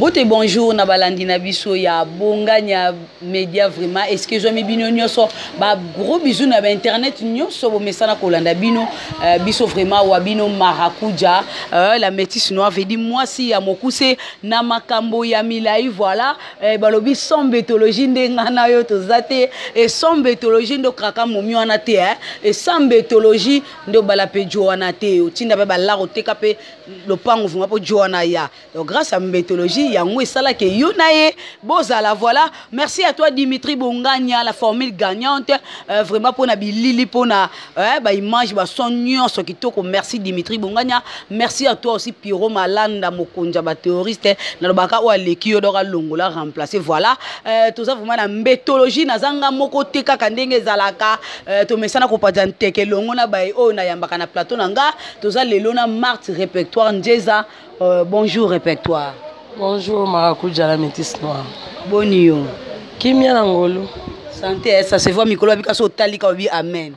Mbote bonjour na balandi na biso ya Bonganya Media vraiment est-ce que zomi bino nyoso ba gros bisous na ba internet nyoso bo mesana kolanda bino biso vraiment wa bino marakuja la métisse noire veut dire moi si ya mokuse na makambo ya milai voilà balobi sombetologie ndengana yo tozate et sombetologie ndo kraka momi wana te et sombetologie ndo bala pejo wana te otinda ba la roteka pe le pango vraiment po joana ya donc grâce à mbetologie yango esala ke yonaye bozala voilà merci à toi Dimitri Bonganya la formule gagnante vraiment pour na bilili pour na ba image ba son nyonso kitoko merci Dimitri Bonganya merci à toi aussi Piro Malanda mokonja ba théoriste na lobaka o aleki yo doka longola remplacer voilà tout ça vraiment na mbetologie na zanga moko te kaka ndenge zalaka to mesana ko paja nteke longo na ba o na yambaka na plateau nanga to za lelo na Marthe répertoire Njeza bonjour répertoire. Bonjour Marakuja la métisse noire. Bonio. Kimia Nangolo. Santé, ça se voit Mikolo Bika so tali ka bi amen.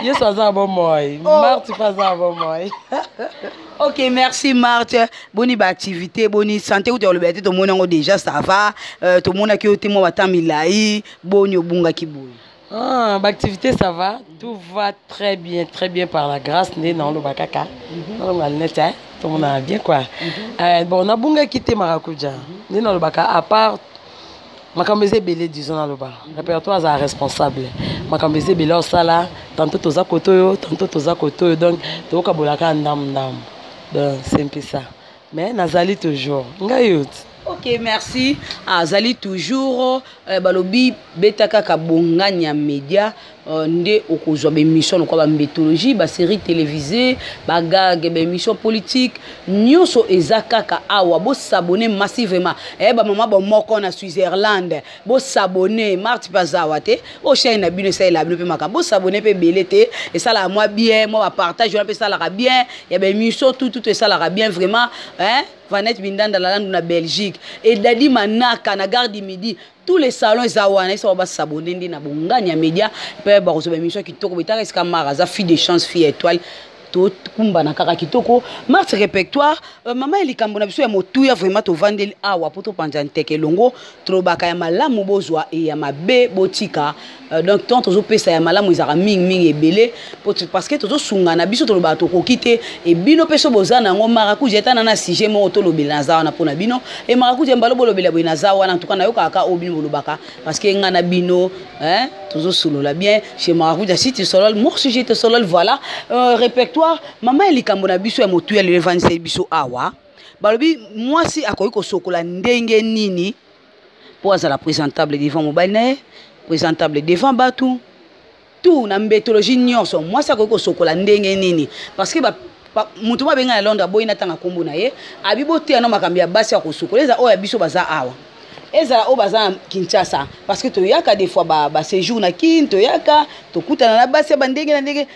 Yo so za bon moi. Marthe pas za bon moi. OK, merci Marthe. Boni ba activité, boni santé ou te le bete to monango déjà ça va. To mona ki o te mo batamilai, bonio bunga kiboy. Ah, l'activité ça va, tout va très bien par la grâce né dans le bakaka. Dans le net tout le monde a bien quoi. Bon, on a bunga quitté Marakuja. Né dans le baka à part makambeze belé disons dans le bar. Répertoire est responsable. Makambeze belé au sala, tantôt toza kotoyo, tantôt toza kotoyo donc to kabolaka ndam. Donc c'est un peu ça. Mais nazali toujours. Ngayut. OK, merci. Azali toujours balobi betaka ka Bonganya Media nde okozwa be mission ko ba mbetologie ba série télévisée ba gag be mission politique nyoso ezaka ka awa bo s'abonner massivement ba mama ba moko na Switzerland bo s'abonner Marthe Pazawate o chaîne na bino ça la bino pe maka bo s'abonner pe belete et ça la moi bien moi ba partage on peut ça la bien il y a be mission tout ça la bien vraiment Vanette Bindanda la lande na Belgique et Dadi Manaka na Gare du Midi tous les salons zawana ils sont bas s'abonner na Bonganya Media pe ba ko émission kitoko betaka ska maraza fille de chance fille étoile tout kumba na kaka kitoko Marthe répertoire maman elikambo na biso ya motuya vraiment to vandeli awa poto panja nteke longo trobaka ya malamu bozwa et ya mabe botika donc tant tozo pesa ya malamu izaka mingi ebele parce que tozo sunga na biso to loba to kokite et bino peso bozana ngo Marakuja etana na sujet mo to lobela na zawa na pona bino et Marakuja mbalo bolobela boina zawa na tuka na yo kaka obino lobaka parce que ngana bino tozo solola bien chez Marakuja si tu solol mo sujet te solol voilà répertoire maman elikambo na biso ya motu ya le 27 biso awa balobi moi si akoyi ko sokola ndenge nini pour azala présentable devant mobile na présentable devant Batou tout na mbetologie nyonso moi ça ko sokola ndenge nini parce que mutu ba benga na Londres boy na tanga kombo na ye abibote ya no makambi ya basi ya ko sokoleza o ya biso baza awa ezala o baza Kinshasa parce que to yaka des fois ba séjour na kin to yaka to kutana na basi ba ndenge na ndenge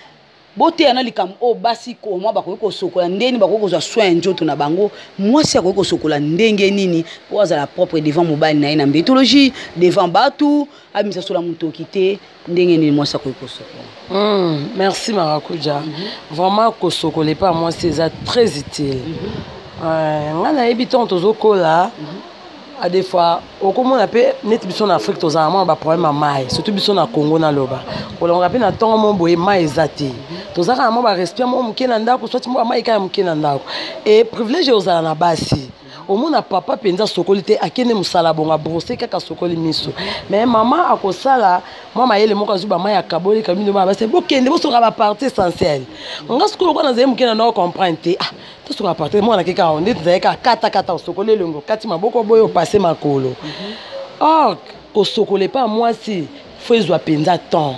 bote ya na likam o basi ko moi ba ko sokola ndeni ba ko za soin njoto na bango moi si ko sokola ndenge nini po azala propre devant mobile na mbetologie devant Batou amisa sola mutokite ndenge nini moi si ko sokola merci Marakuja vraiment ko sokola pas moi c'est très utile ngana ebiton tozokola à des fois au comment on appelle net biso na Afrique toza vraiment ba problème à mai surtout biso na Congo na loba on rappelle na tongo mon boye mai ezati toza vraiment ba respect mo mukena ndako soit mo mai ka mukena ndako et privilège ozala na basi au monde papa penza sokolité akene musala bonga brosser kaka sokoli miso mais maman akosala moi mayele moko azuba mai akaboli kamino ba basi bokende bo soka ba partie essentielle nga sukulu ko na zemu mukena ndako comprendre tout ce qu'on a parté moi na keka on dit ka kata sokole longo kati maboko boyo passer makolo or ko sokole pas moi si faut ezwa penza temps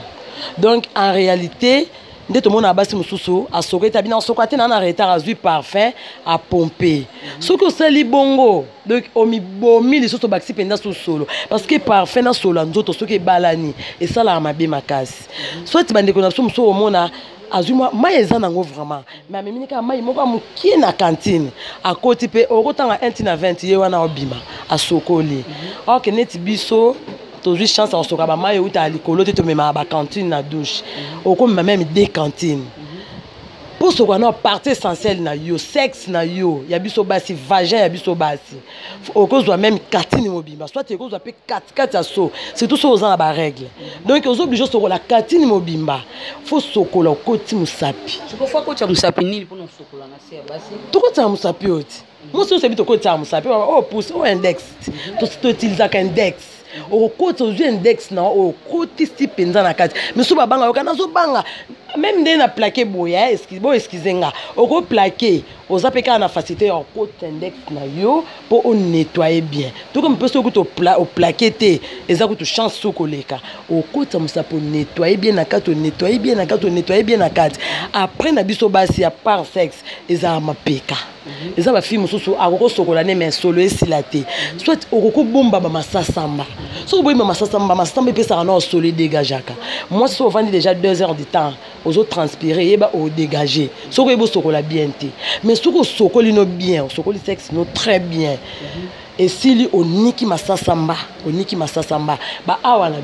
donc en réalité nde to mona basi mususu a soketa bina sokate na retard azui parfum a pomper soko sali bongo donc omi bomi les soso baxi penza solo parce que parfum na solo nzoto soki balani et ça la mabe makasi soit bande ko na mususu o mona azuma mai ezana ngo vraiment mais amemi ka mai moko amukie na cantine a côté pe okotanga 1 na 20 ye wana obima a sokoli ok neti biso toujours chance en soka ba mai uta likolo te to mema ba cantine na douche oko même des cantines pour ce qu'on a partie essentielle na yo sexe na yo ya biso basi vagin ya biso basi au cause doit même katini mobimba soit te cause doit pe 4 so c'est tout ça aux en ba règle donc aux obligés sur la katini mobimba faut sokola koti musapi tu peux faire ko cha musapi nini pour sokola na se basi to ko ta musapi oti moi c'est bito ko ta musapi o pouce o index to utiliser ka index au côté aux index na au côté si penza na kati mais so babanga okana so banga même dès na plaqué boya excusez-nga au plaqué aux apeka na facilité au côté index na yo pour on nettoyer bien tout comme peut se au plaqué té ezako to chance sokoleka au côté musa pour nettoyer bien na kati nettoyer bien na kati nettoyer bien na kati après na biso basi à part sexe eza mapeka eza ba film mususu akoko sokola ne mais solo esilate soit okoko bomba ba masasamba so boyi ba masasamba pesa na solo dégageaka moi si on vend déjà 2 heures de temps aux autres transpirer et bah au dégager ce que vous sokola bien té mais ce que sokoli no bien sokoli sexe no très bien et si on niki masasamba ba awa na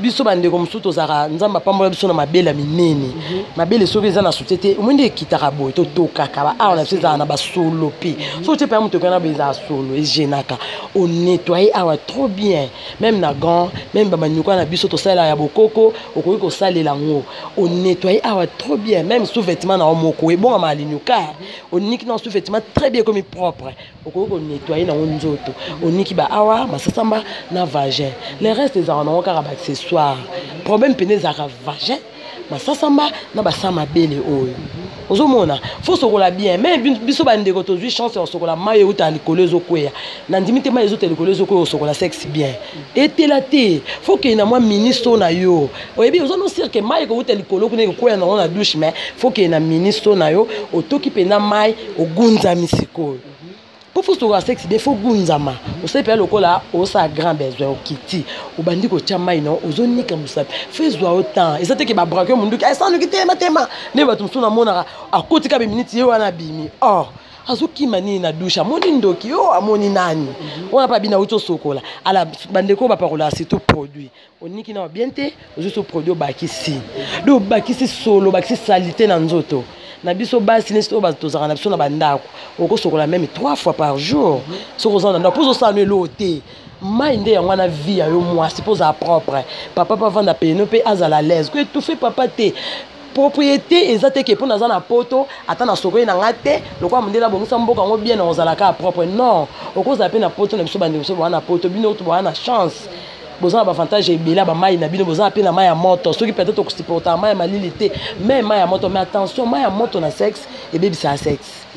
biso bande comme tout ozara nzamba pambola biso na mabela minene mabele soki eza na société omwende ekitaka boye to tokaka ba awa na biso eza na basolo pe so te pa muto kana beza solo ejenaka on nettoyer awa trop bien même na gant même ba manyuka na biso to sala ya bokoko okoki ko salela ngo on nettoyer awa trop bien même sous vêtement na moko e bon ma linyuka on niki na sous vêtement très bien comme propre okoki ko nettoyer na nzoto on niki ba awa masasamba na vagin les restes des en kaka ba soir problème pene za vagin masasamba na basama bele oyo ozomona faut sokola bien mais biso bandeko tozwi chance sokola maye uta likolezo kweya na ndimite maye zo telikolezo kweya sokola sexe bien etelate faut que na moi ministre na yo oyebi ozono dire que maye ko uta likolo kune kweya na douche mais faut que na ministre na yo otoki pena maye ogunza misiko pour faire sexe il faut gunzama on sait pas le cola au sa grand besoin au kiti au bandi ko tia mai non ozoni comme ça fais zo autant et ça te que ba braquer mundu ka sans kiti matema ne ba tumsu na mona a koti ka be minute yo wana bimi oh azuki mani na douche amoni ndoki yo amoni nani on a pas bina auto sokola ala bandeko ba parola c'est tout produit on niki na bien te juste produit bakisi do bakisi solo bakisi salité na nzoto na biso basi nesto bazozaka na biso na bandako okosokola même 3 fois par jour sokozana na pozo sa loté mainde ya mwana vie yo moi suppose à propre papa pa vanda peno pe azala l'aise que tout fait papa te propriété ezate ke pona za na poto ata na sokoyi na ngate lokwa mondela bongisa mboka ngo bien na ozalaka propre non okoza pe na poto na biso bande biso na poto bino to na chance boza ba avantage ebela ba mai na bino boza pe na mai ya moto soki peut-être ko supporter mai malili te mais mai ya moto mais attention mai ya moto na sexe et bébé ça sexe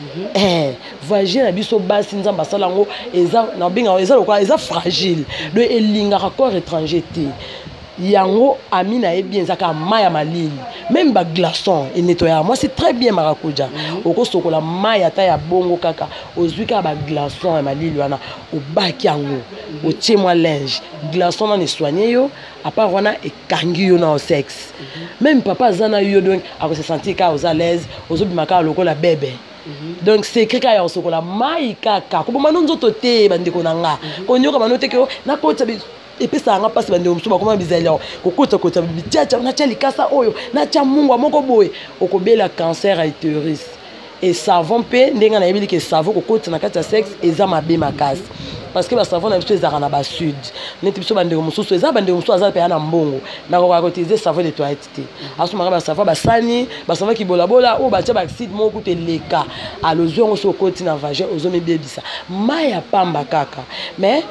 vagin na biso basi nzamba salango eza na binga eza lokwa eza fragile de elinga corps étranger te yango amina e bien zaka mai ya malili même ba glaçon et nettoyer moi c'est très bien marakuja oko sokola mai ata ya bongo kaka ozwika ba glaçon ya malili wana obaki yango otie moi linge glaçon na ne soigner yo à part wana e kangi yo na au sexe même papa zana yo donc ako se sentir ka aux à l'aise ozobimaka lokola bébé donc c'est kaka ya sokola mai kaka ko bomano nzoto te bandeko nanga ko nyoka manote ke na ko tsabi et puis ça nga passe bande musuba comment bizela kokota kota bitiacha na tchali kasa oyo na tcha mungu moko boye okobela cancer à utérus et savon pe ndenga na yebili ke savon kokota na kata sexe eza mabe makasi parce que ba savon na biso ezaka na ba sud neti biso bande mususu eza bande mususu aza pe na mbongo na ko utiliser savon de toilette te aso maka ba savon ba sani ba savon ki bola bola o ba tcha ba acide moko te leka alozio ngo so koti na vagin ozomi bebisa maya pamba kaka mais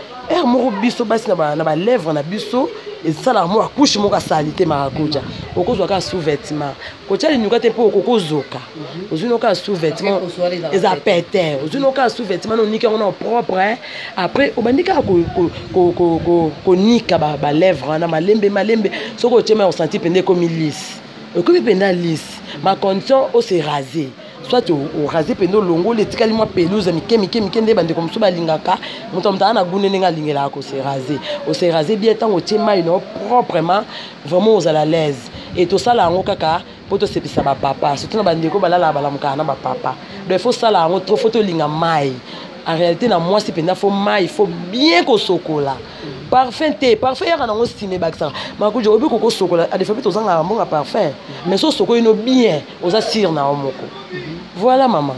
moko biso basi na ba lèvres na biso et ça la mo accouche moko salité marakuja okozwa ka sous vêtement ko tchali nyuka te po kokozoka ozuno ka sous vêtement eza péter ozuno ka sous vêtement no nika on propre après obandika ko nika ba lèvres na malembe soko tchema on sentit pende comme lisse comme penda lisse ma condition au se raser soit au raser pendo longo le tikali moi pelouse mike nde bande comme so balingaka muto mta na gune nga lingela ko se raser au se raser bien tant au tema ino proprement vraiment aux à l'aise et tout ça là ngo kaka poto sepisa ba papa surtout na bande ko balala balamuka na ba papa il faut ça là ngo trop photo linga mai en réalité na moi si penda faut ma il faut bien ko sokola parfum te parfum ya kana ngosime baksa makujo obi ko sokola a des fois to zanga mbonga parfum mais so sokola no bien oza sir na omoko voilà maman.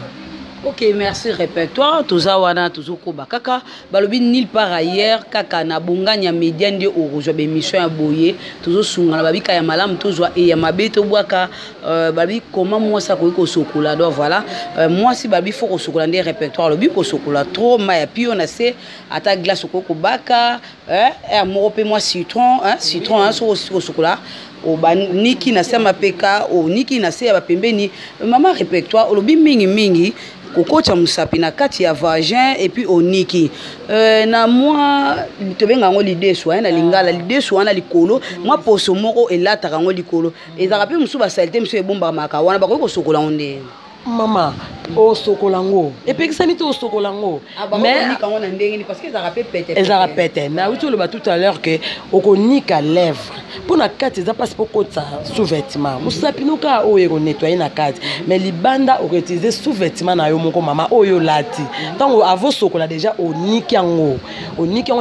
Ok, merci répertoire. Toza wana tozoko bakaka balobi nil par ailleurs kaka na bonganya média nde okozwa bémission ya boye tozo sungana babika ya malamu tozwa et ya mabe to bwaka babi comment moi ça ko sokola donc voilà moi si babi faut ko sokola nde répertoire lobi ko sokola trop ma ya pio na se ata glace ko baka et mo pe moi citron citron so sokola o ba niki na sema peka o niki na se ya ba pembeni mama répertoire olobi mingi kokocha musapi na kati ya vagin et puis oniki na moi tobenga ngo l'idée soit na lingala l'idée soit na likolo moi poso moko elataka ngo likolo ezaka pe musu ba salite musu ebomba maka wana bako sokola onde maman o sokolango et puis ça mito sokolango mais ni quand on ndenge parce que ça rappelle pété ça rappelle na oui tu le bat tout à l'heure que okonika lèvre pour na kati ça passe pour kota sous-vêtement musapi nuka o ero nettoyer na kati mais libanda o utiliser sous-vêtement na yo moko mama oyo lati tant avo sokola déjà oniki yango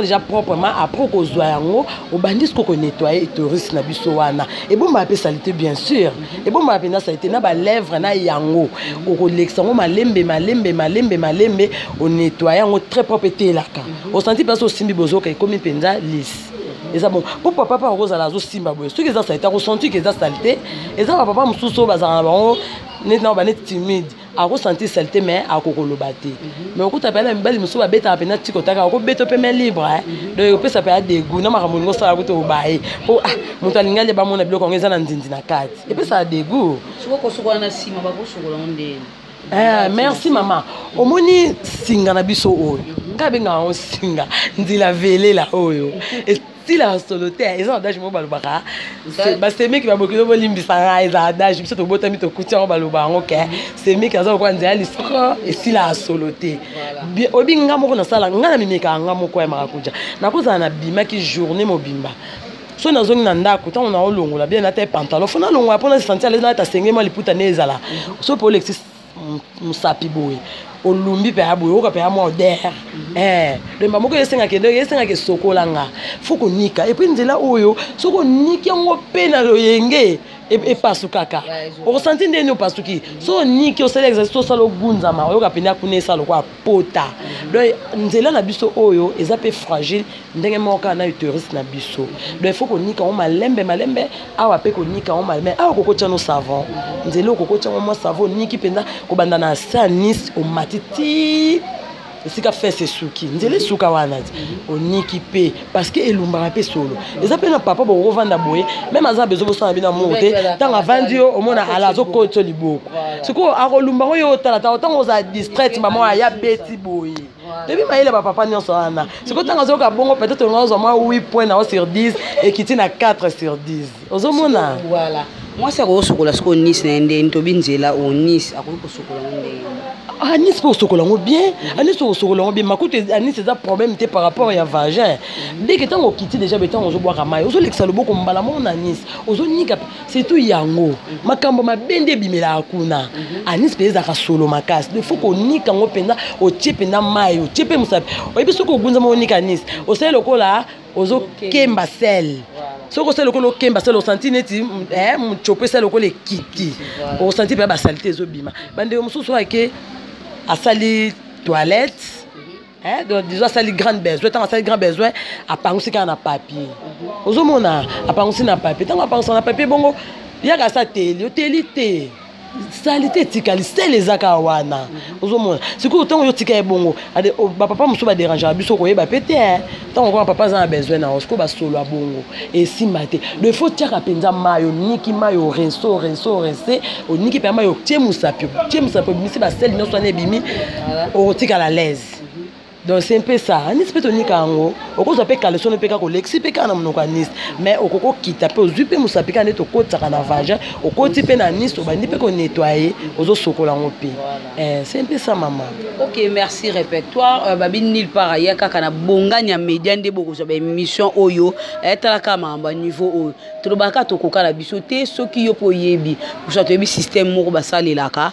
déjà proprement après ko zwa yango o bandis ko nettoyer touriste na biso wana et bon ba pe salité bien sûr et bon ba pe na salité na ba lèvre na yango au l'exango malembe on nettoie on très propre telaka on sentit pas au simbi bozo que comme penza lisse et ça bon pour papa rose à la zo simba boy ce que ça été ressenti que ça saleté et ça papa mususo bazana ba net na ba net timide a ressenti saleté mais a kokolobate mais on t'appelle un bel musuba beta pena tiko taka ko beto pe mais libre donc peut ça peut dégoût na maramongo ngo ça ko to bae pour mutalinga le ba mona biloko ngeza na ndindi na kati et puis ça dégoût soko soko na sima ba ko soko onde merci maman omoni singa na biso oyo ngabenga on singa ndila vele la oyo si la soloté ils ont adage mo balobaka c'est mec qui va beaucoup de limbisanga ils adage biso to botami to kutia baloba ngoke c'est mec azo kwa nzela listra et si la soloté obinga moko na sala ngana mimeka nga moko ya makakuja nakoza na bima ki journée mobimba so na zongi na ndako tant on a olongola bien na te pantalon fona longola pona se sentir les na ta sengema liputa nezala so pour l'exis musapi boy olumbi pe aboy oka pe amo der le mbamoko yesenga ke sokolanga foko nika et puis nzela oyo soko niki ngo pe na loyenge et pasukaka o ressenti ndeni o pasuki so niki o sala exercice sala gunza ma oyoka pe na kunesa lokwa pota donc nzela na biso oyo eza pe fragile ndenge moka na uterus na biso donc foko nika o malembe awa pe ko nika o malembe awa kokocha no savon nzela kokocha mo savon niki penda ko banda na sanis o matiti esika fesse suki nzela suka wana oniki pe parce que elumbaka pe solo eza pe na papa bo revanda boye même aza bezo bo sana bina monte tanga vandi yo omona ala zo koto liboko siko akolumba yo tala tanga oza distraite maman ya beti boye depuis maïle papa nyonso wana siko tanga zo ka bongo peut-être on a moins 8 points na sur 10 et qui tient à 4 sur 10 ozomona voilà moi c'est ko sokola sko nis na ndeni to binzela o nis akoko sokola ndeni Anis pour sokolango bien, Anis pour sokolango bien. Ma coûte Anis c'est un problème par rapport à vagin. Dès que tant on quitte déjà betant on se boit kamaï. Ozo l'exalobo comme balamon Anis. Ozo nika c'est tout yango. Ma kambo ma bende bimela akuna. Anis pèse à solo ma casse. Il faut qu'on nika ngo penda au tchepe na mayo. Tchepe musapi. Et puis ce qu'on gunza mo nika Anis. Au sel loko là. Ozo kemba sel. Soko sel loko kemba sel au senti neti chope sel loko le kiti. Au senti pe ba saleté zo bima. Bande musu so ake à salir toilette, donc disons à salir grande besoin, tant à salir grand besoin, à penser qu'on a papier. Aux hommes à penser na papier, tant à penser na papier bongo, il y a ça télé, salité tikali, c'est les akawana. Aux hommes, c'est que autant yo tika bongo, papa muso ba déranger, biso ko yeba pété, tant on papa a besoin na osko ba solo a bongo et si maté. Le faut tiaka penza mayo, niki mayo reso, o niki pe mayo tiemusapi, misi ba sel no soane bimi, o tika la l'aise. Donc c'est un peu ça. Anis peut tenir kango. Au cause de caleçon ne peut pas collecter, peut pas na monocanis. Mais au coco qui tape aux yeux, nous sapé quand est au côté carnavage, au côté pénanis, au bandi peut qu'on nettoyer, aux autres socolango pi. C'est un peu ça maman. Ok, merci répertoire. Babi nil par ailleurs quand na bonga nya média ndé beaucoup sur émission oyo, être la kama ba niveau oyo. Trop baka to koka la bisoté, ce qui yo po yebi. Pour ça to yebi système moko ba sale laka.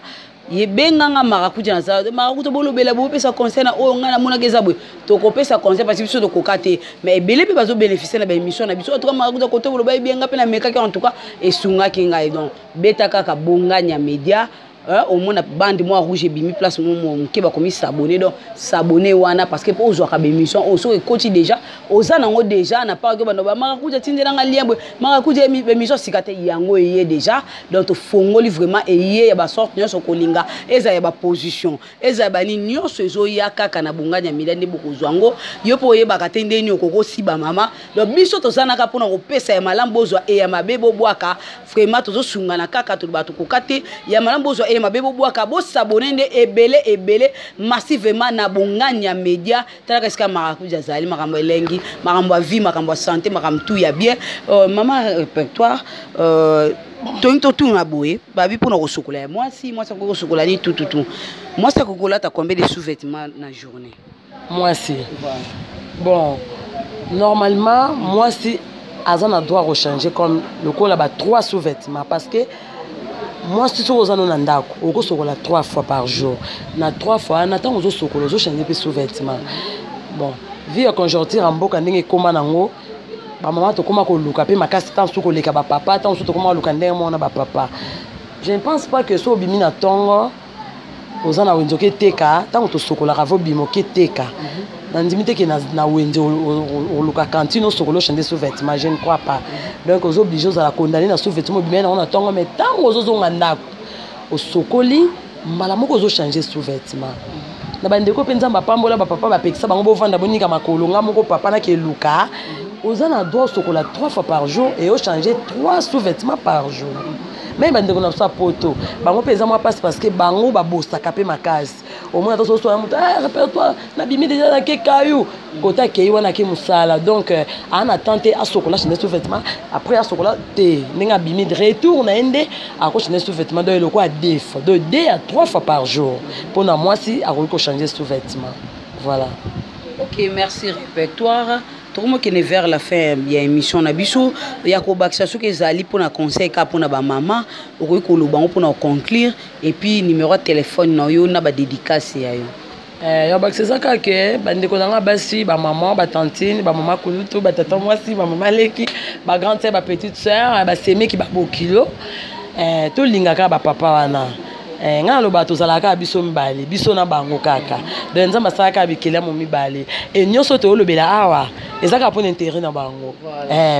yebenganga marakuja na za marakuja bolo bela bo pesa conseil na o ngana mona geza boy to ko pesa conseil parce que biso to kokate mais ebele pe bazo bénéficier na ba émission na biso en tout cas marakuja côté bolo ba benga pe na meka en tout cas esunga kinga donc beta kaka bonganya media au moins bande moi rouge et bimi place mon qui va comme s'abonner donc s'abonner wana parce que pour jouer à émission au so coach déjà aux anango déjà n'a pas que bando ba marakuja tindela nga lien marakuja émission sikate yango yé déjà donc fongoli vraiment yé ya ba sorte nyonso kolinga eza ya ba position eza ba ni nyonso ezo ya kaka na bonganya milande boko zwango yo po yeba katende ni okoko siba mama donc biso to zanaka pona ko pesa ya malambo zo e ya mabebo bwaka vraiment tozo sungana kaka to ba to kokate ya malambo zo mabebo bwaka bo s'abonner nde ebele massivement na bonganya media talaka eska marakuja zali makambo elengi makambo ya vie makambo ya santé makambo tout ya bien maman répertoire tout na boye babi pour na kosokola moi ça kosokola ni tout moi ça kokola ta combien de sous-vêtements na journée moi si bon normalement moi si azana doit rechanger comme le col là 3 sous-vêtements parce que moi si tu as un ndako oko sokola 3 fois par jour na 3 fois na tant ozo sokola ozo changer pe sous-vêtements bon vie conjoncture en mboka ndenge koma nango ba maman to koma ko luka pe makasi tant soko leka ba papa tant soko koma luka ndenge mona ba papa je ne pense pas que so bimi na tongo ozana wenzoke teka tant to sokola ravo bimo ke teka nandimite ke na wenzo o luka cantine sokolo changer sous-vêtements je ne crois pas donc aux obligés à la condamner na sous-vêtements bimi na on tongo mais tant ozo zonga ndako o sokoli mbala moko ozo changer sous-vêtements na bandeko penza mbapambola ba papa ba pekisa bango bovanda bonika makolo nga moko papa na ke luka ozana doit sokola 3 fois par jour et o changer 3 sous-vêtements par jour même bandeko na sa poto bango penza moi passe parce que bango ba bossa kapé makasi au moins to so mutu répertoire na bimi déjà na ke kayu kota ke wana ke musala donc en attente à sokola changer sous-vêtements après à sokola te ninga bimi de retour na ende à ko changer sous-vêtements donc le quoi deux fois de 2 à 3 fois par jour pour moi si à ko changer sous-vêtements voilà. OK, merci répertoire. Tout le monde qui est vers la fin il y a émission na biso ya ko bakisa so ke zali pour na conseil ka pour na ba maman o ko lo bango pour na conclure et puis numéro de téléphone na yo na ba dédicace ya yo ya bakisa ka ke bandeko nanga basi ba maman ba tantine ba maman kulutu ba tata mwasi ba maman leki ba grande sœur ba petite sœur ba seme ki ba bokilo to lingaka ba papa wana nga lo bato zalaka biso mibale biso na bango kaka donc nzamba saka bikela mo mibale et nyonso to lobela awa ezaka pour intérêt na bango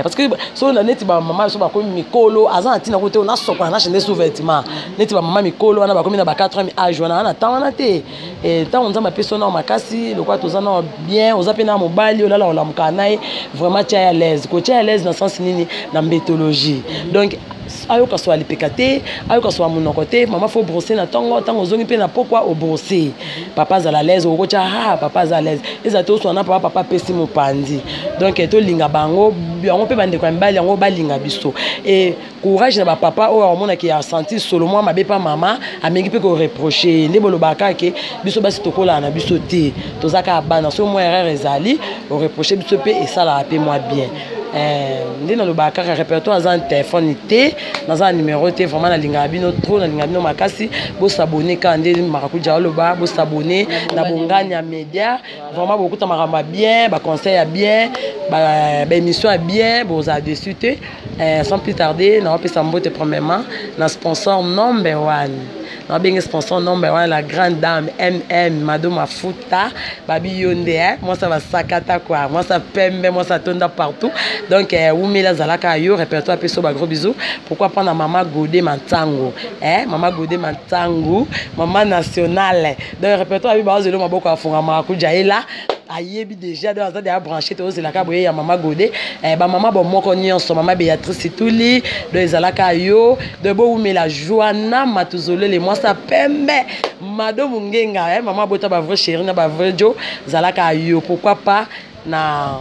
parce que so na neti ba maman so ba ko mikolo azana tina ko te na sokwa na changer sous-vêtements neti ba maman mikolo wana ba ko na ba 4 ans âge wana na tana te et tant nzamba peso na makasi le quoi to zana bien ozape na mobali olala ola mukanae vraiment tia à l'aise ko tia à l'aise dans sens nini na mbétologie donc ayoka so alipekate ayoka so amunokote maman faut brosser na tongo tango zongi pe na pourquoi au brosser papa za la l'aise oko tia papa za l'aise ezato so na papa pesi mopandi donc to linga bango yango pe bande kwa mbali yango balinga biso et courage na ba papa o amona ki a senti solo moi mabe pa maman amengi pe ko reprocher ne bolobaka ke biso basi tokola na biso te tozaka bana so moi erreur ezali o reprocher biso pe et ça la rappelle moi bien ndé na lobaka répertoire za téléphone té dans un numéro té vraiment na linga bino trop na linga bino makasi bo s'abonner quand ndé marakuja loba bo s'abonner na bonganya media vraiment beaucoup ta maramba bien ba conseil bien ba émission bien bo za dessus té sans plus tarder na opé sambote premièrement na sponsor number 1 na bien sponsor number 1 la grande dame Mado Mafuta babi yonde moi ça va sakata quoi moi ça pembe moi ça tonda partout donc Oumela Zalaka yo répertoire peso ba gros bisous pourquoi pas na maman Godé Mantango maman Godé Mantango maman nationale donc répertoire bi ba zelo maboko afunga marakuja ela ayebi déjà dans ça déjà branché to c'est la ka boye ya maman Godé ba maman bon moko nyonso maman Béatrice Tuli de Zalaka yo de bo Oumela Joana Matuzolo les moi ça pembe Mado Mungenga maman bota ba vrai chéri na ba vrai jo Zalaka yo pourquoi pas na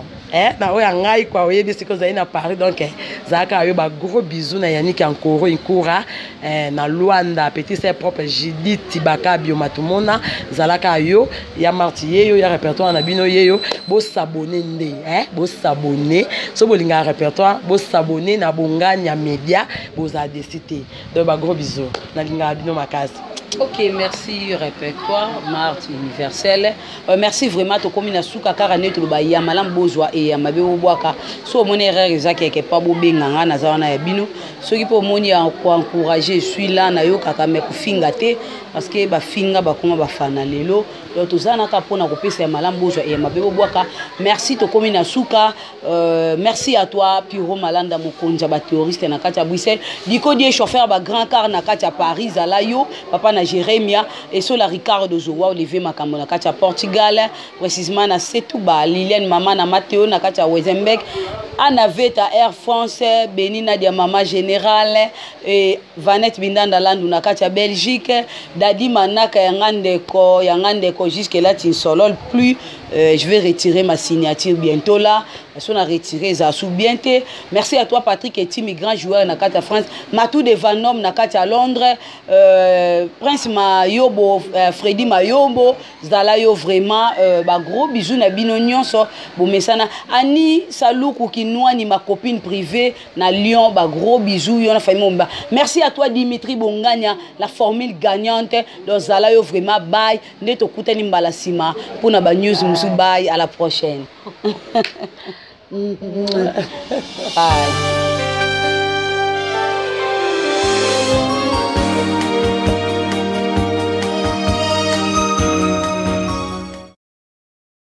na oya ngai kwa oyebi siko za ina Paris donc Zalaka yo ba gros bisous na Yannick Ankoro Inkura na Luanda petit c'est propre Judith Tibaka Biomatumona Zalaka yo ya martier yo ya répertoire na bino yeyo bo s'abonner ndé bo s'abonner so bolinga répertoire bo s'abonner na bonganya media bo za décité donc ba gros bisous na linga bino makasi Ok, merci répertoire, Marthe universelle. Merci vraiment to komi na suka kaka neto ba ya malam bozwa et ya mabe obwaka. So mon erreur ezaki ke pa bo benganga na zawana ya bino. Soki po moni ya ko encourager, je suis là na yo kaka me kufinga te parce que ba finga ba koma ba fana lelo. Donc tozana ka pona ko pesa ya malam bozwa et ya mabe obwaka. Merci to komi na suka. Merci à toi Piro Malanda Mokonja ba théoriste na kati ya Bruxelles. Diko die chauffeur ba grand car na kati ya Paris ala yo. Papa na Jérémia et sur la Ricardo Zowa Olivier Makambo na katia Portugal précisément na Setouba Liliane Mama na Matteo na katia Wezenbeck Anna Veta Air France Benina dia Mama Générale et Vanette Bindanda Landu na katia Belgique Dadi Manaka Yangandeko jusque là Tinsolol plus je vais retirer ma signature bientôt là on a retiré ça sous bientôt. Merci à toi Patrick et Tim grand joueur na katia France Matou de Vanom na katia Londres Prince Mayobo Freddy Mayobo Zalayo vraiment ba gros bisous na bino nyonso bomesana Ani Saluku Kinwa ni ma copine privée na Lyon ba gros bisous yona famille. Merci à toi Dimitri Bonganya la formule gagnante donc Zalayo vraiment bye neto kutani mbala sima pour na ba news musu bye à la prochaine. Bye.